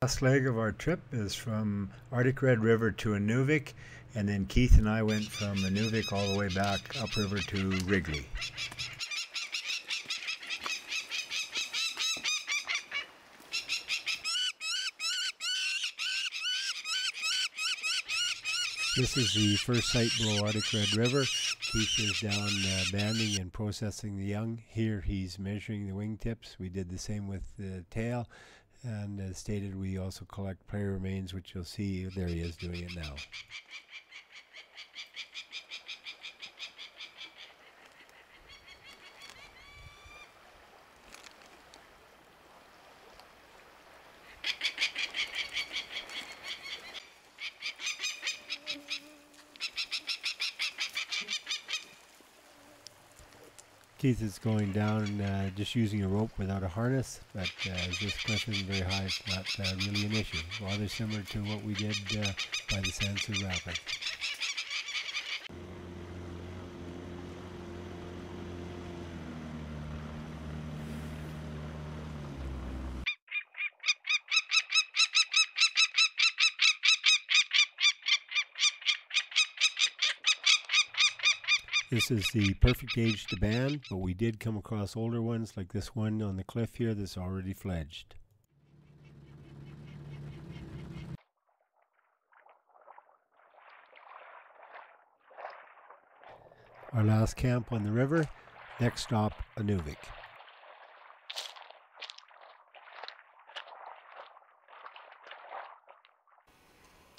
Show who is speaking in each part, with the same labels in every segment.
Speaker 1: Last leg of our trip is from Arctic Red River to Inuvik, and then Keith and I went from Inuvik all the way back upriver to Wrigley. This is the first site below Arctic Red River. Keith is down banding and processing the young. Here he's measuring the wingtips. We did the same with the tail. And as stated, we also collect prey remains, which you'll see, there he is doing it now. Keith is going down just using a rope without a harness, but as this cliff isn't very high, it's not really an issue. Rather similar to what we did by the Sansu Rapid. This is the perfect age to band, but we did come across older ones like this one on the cliff here that's already fledged. Our last camp on the river, next stop Inuvik.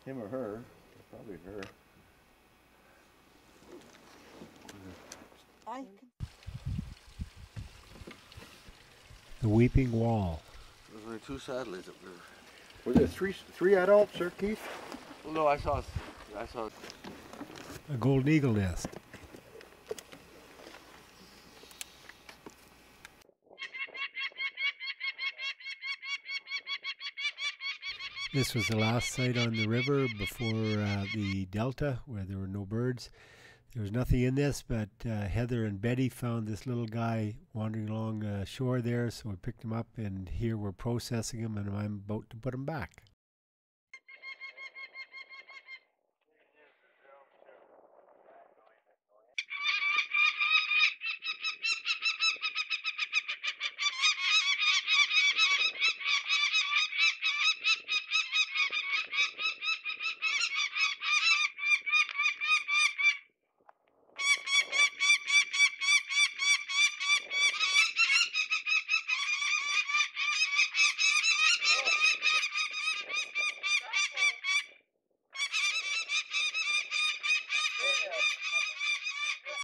Speaker 2: Him or her, probably her.
Speaker 1: The Weeping Wall.
Speaker 2: There's only 2 satellites up there.
Speaker 3: Was there three adults, Sir Keith?
Speaker 2: Well, no, I saw.
Speaker 1: A golden eagle nest. This was the last site on the river before the delta, where there were no birds. There was nothing in this, but Heather and Betty found this little guy wandering along shore there, so we picked him up, and here we're processing him, and I'm about to put him back.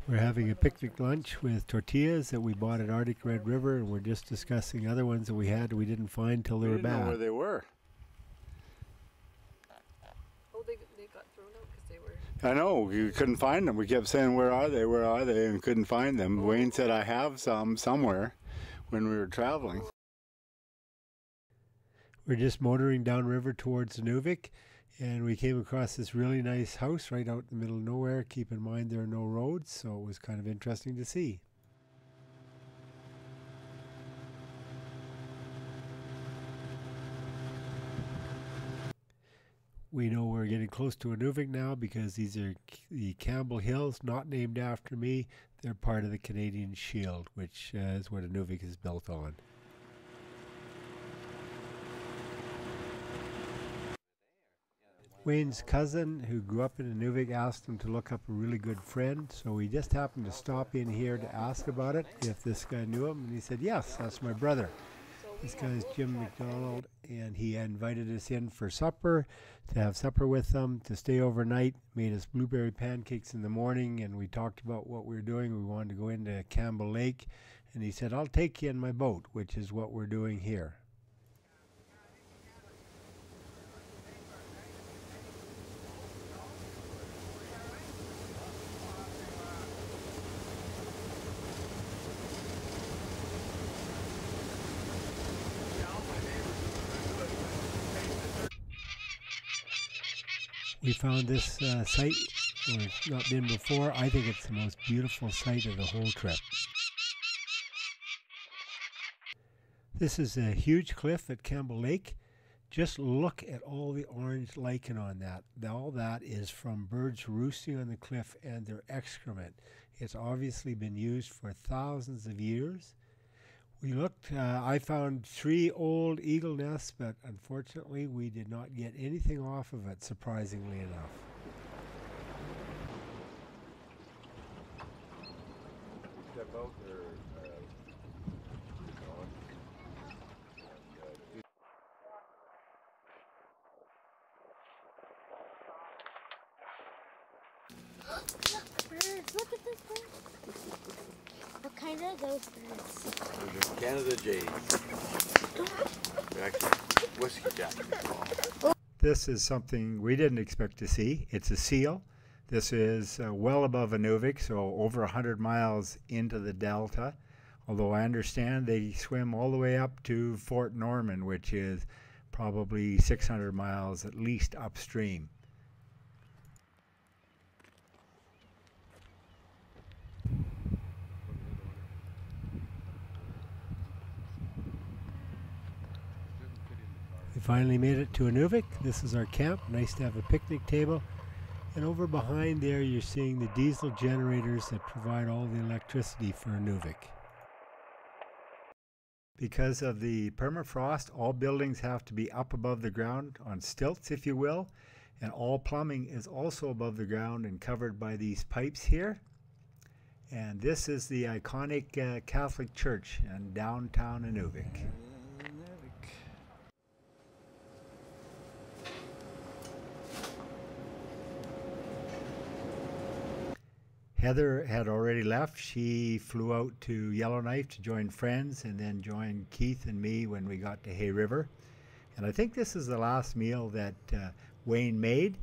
Speaker 1: We're having a picnic lunch with tortillas that we bought at Arctic Red River, and we're just discussing other ones that we had we didn't find till they were bad.
Speaker 3: We didn't know where they were.
Speaker 4: Oh, they got thrown out because they were...
Speaker 3: I know, we couldn't find them. We kept saying, where are they, and couldn't find them. Oh. Wayne said, I have some somewhere when we were traveling.
Speaker 1: We're just motoring downriver towards Inuvik, and we came across this really nice house right out in the middle of nowhere. Keep in mind there are no roads, so it was kind of interesting to see. We know we're getting close to Inuvik now because these are the Campbell Hills, not named after me. They're part of the Canadian Shield, which is what Inuvik is built on. Wayne's cousin, who grew up in Inuvik, asked him to look up a really good friend, so we just happened to stop in here to ask about it, if this guy knew him, and he said, yes, that's my brother. This guy is Jim McDonald, and he invited us in for supper, to have supper with them, to stay overnight, made us blueberry pancakes in the morning, and we talked about what we were doing. We wanted to go into Campbell Lake, and he said, I'll take you in my boat, which is what we're doing here. We found this site where it's not been before. I think it's the most beautiful site of the whole trip. This is a huge cliff at Campbell Lake. Just look at all the orange lichen on that. All that is from birds roosting on the cliff and their excrement. It's obviously been used for thousands of years. We looked, I found 3 old eagle nests, but unfortunately we did not get anything off of it, surprisingly enough.
Speaker 2: Step out there.
Speaker 5: Birds, look at those birds. What kind are those birds?
Speaker 2: Those are Canada jays. They're actually whiskey jackets.
Speaker 1: This is something we didn't expect to see. It's a seal. This is well above Inuvik, so over 100 miles into the delta. Although I understand they swim all the way up to Fort Norman, which is probably 600 miles at least upstream. We finally made it to Inuvik. This is our camp. Nice to have a picnic table. And over behind there you're seeing the diesel generators that provide all the electricity for Inuvik. Because of the permafrost, all buildings have to be up above the ground on stilts, if you will. And all plumbing is also above the ground and covered by these pipes here. And this is the iconic Catholic church in downtown Inuvik. Heather had already left. She flew out to Yellowknife to join friends and then joined Keith and me when we got to Hay River. And I think this is the last meal that Wayne made,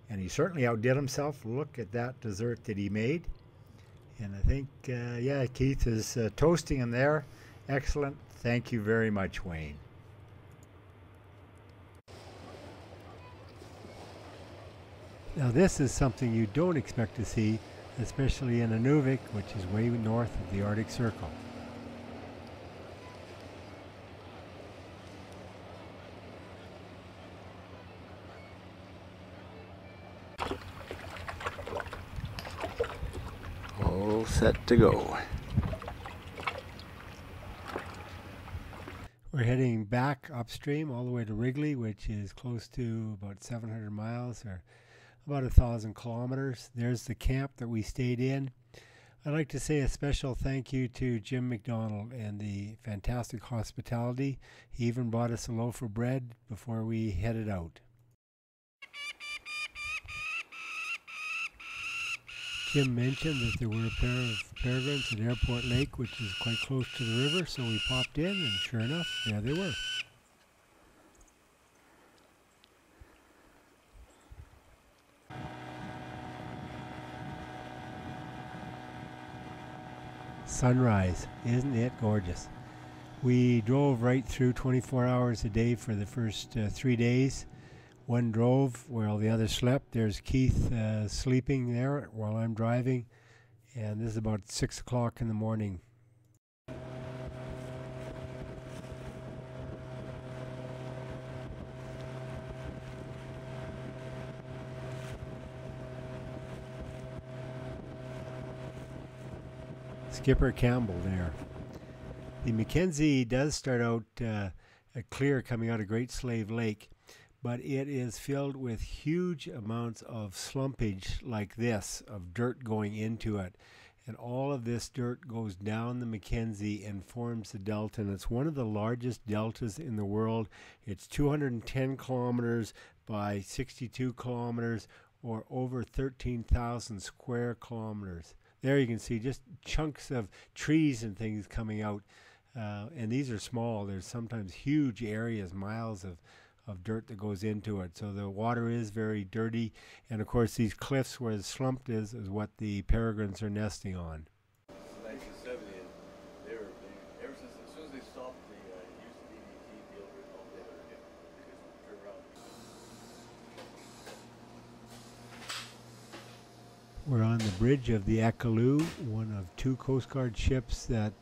Speaker 1: and he certainly outdid himself. Look at that dessert that he made. And I think, yeah, Keith is toasting him there. Excellent. Thank you very much, Wayne. Now this is something you don't expect to see, especially in Inuvik, which is way north of the Arctic Circle.
Speaker 2: All set to go.
Speaker 1: We're heading back upstream all the way to Wrigley, which is close to about 700 miles or about 1,000 kilometers. There's the camp that we stayed in. I'd like to say a special thank you to Jim McDonald and the fantastic hospitality. He even bought us a loaf of bread before we headed out. Jim mentioned that there were a pair of peregrines at Airport Lake, which is quite close to the river, so we popped in, and sure enough, there they were. Sunrise, isn't it gorgeous? We drove right through 24 hours a day for the first 3 days. One drove while the other slept. There's Keith sleeping there while I'm driving, and this is about 6 o'clock in the morning. Skipper Campbell there. The Mackenzie does start out clear coming out of Great Slave Lake, but it is filled with huge amounts of slumpage like this, of dirt going into it. And all of this dirt goes down the Mackenzie and forms the delta. And it's one of the largest deltas in the world. It's 210 kilometers by 62 kilometers, or over 13,000 square kilometers. There you can see just chunks of trees and things coming out. And these are small. There's sometimes huge areas, miles of dirt that goes into it. So the water is very dirty. And of course these cliffs where the slump is what the peregrines are nesting on.
Speaker 2: Since 1970, they were, ever since, as soon as they stopped the use of DDT, the over all they were getting, they just turn around.
Speaker 1: We're on the bridge of the Ekaloo, one of 2 Coast Guard ships that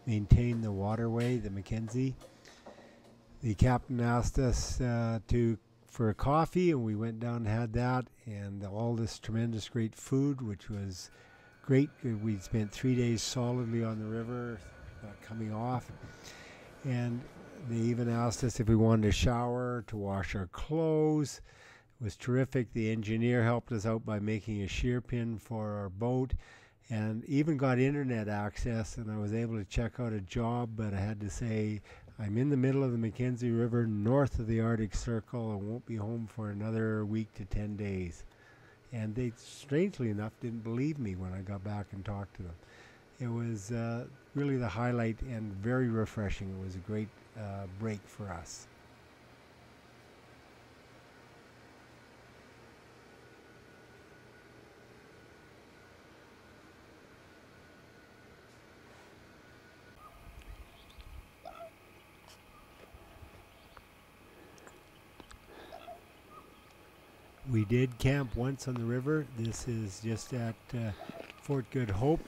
Speaker 1: maintain the waterway, the Mackenzie. The captain asked us for a coffee, and we went down and had that, and all this tremendous great food, which was great. We spent 3 days solidly on the river, coming off, and they even asked us if we wanted to shower, to wash our clothes. It was terrific. The engineer helped us out by making a shear pin for our boat, and even got internet access, and I was able to check out a job, but I had to say, I'm in the middle of the Mackenzie River, north of the Arctic Circle, and won't be home for another week to 10 days. And they, strangely enough, didn't believe me when I got back and talked to them. It was really the highlight and very refreshing. It was a great break for us. We did camp once on the river. This is just at Fort Good Hope.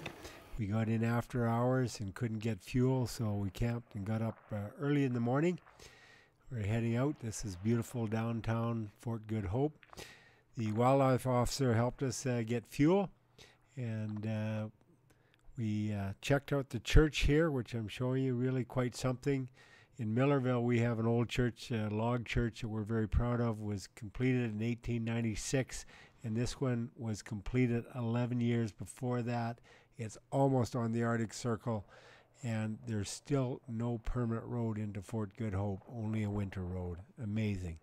Speaker 1: We got in after hours and couldn't get fuel, so we camped and got up early in the morning. We're heading out. This is beautiful downtown Fort Good Hope. The wildlife officer helped us get fuel, and we checked out the church here, which I'm showing you, really quite something. In Millerville, we have an old church, a log church that we're very proud of, was completed in 1896, and this one was completed 11 years before that. It's almost on the Arctic Circle, and there's still no permanent road into Fort Good Hope, only a winter road. Amazing.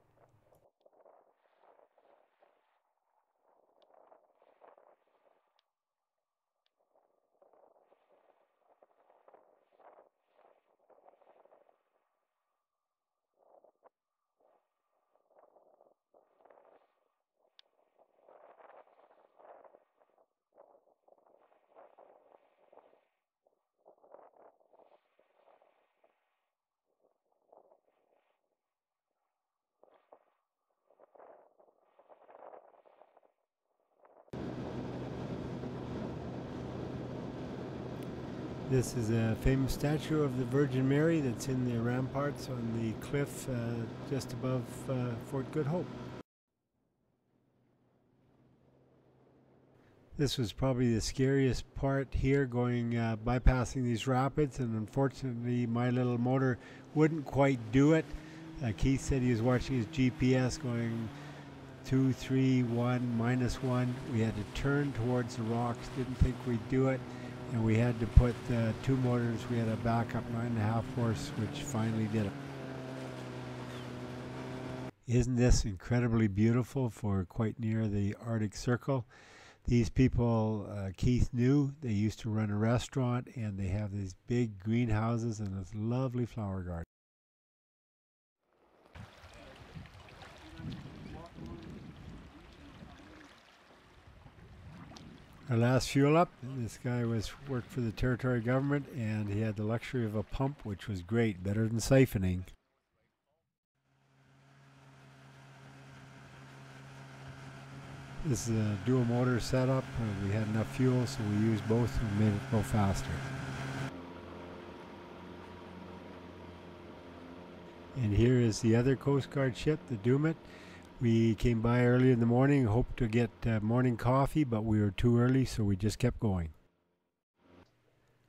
Speaker 1: This is a famous statue of the Virgin Mary that's in the ramparts on the cliff just above Fort Good Hope. This was probably the scariest part here, going bypassing these rapids, and unfortunately my little motor wouldn't quite do it. Keith said he was watching his GPS going 2, 3, 1, -1. We had to turn towards the rocks, didn't think we'd do it, and we had to put 2 motors. We had a backup 9.5 horse, which finally did it. Isn't this incredibly beautiful for quite near the Arctic Circle? These people, Keith knew, they used to run a restaurant, and they have these big greenhouses and this lovely flower garden. Our last fuel up, this guy worked for the territory government, and he had the luxury of a pump, which was great, better than siphoning. This is a dual motor setup. We had enough fuel, so we used both and made it go faster. And here is the other Coast Guard ship, the Dumit. We came by early in the morning, hoped to get morning coffee, but we were too early, so we just kept going.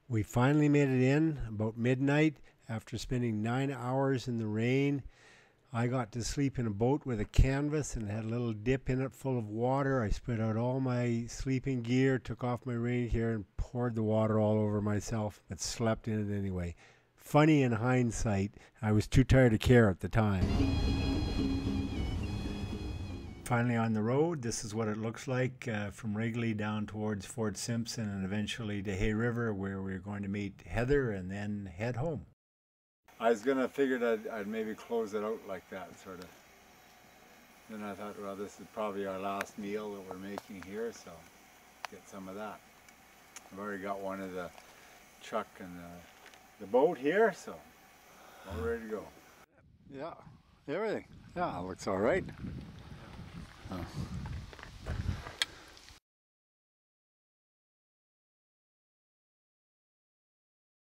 Speaker 1: We finally made it in about midnight after spending 9 hours in the rain. I got to sleep in a boat with a canvas and had a little dip in it full of water. I spread out all my sleeping gear, took off my rain gear, and poured the water all over myself, but slept in it anyway. Funny in hindsight, I was too tired to care at the time. Finally on the road, this is what it looks like from Wrigley down towards Fort Simpson and eventually to Hay River, where we're going to meet Heather and then head home.
Speaker 3: I was gonna figure that I'd maybe close it out like that, sort of. Then I thought, well, this is probably our last meal that we're making here, so get some of that. I've already got one of the truck and the boat here, so all ready to go. Yeah, everything. Yeah, it looks all right. Oh.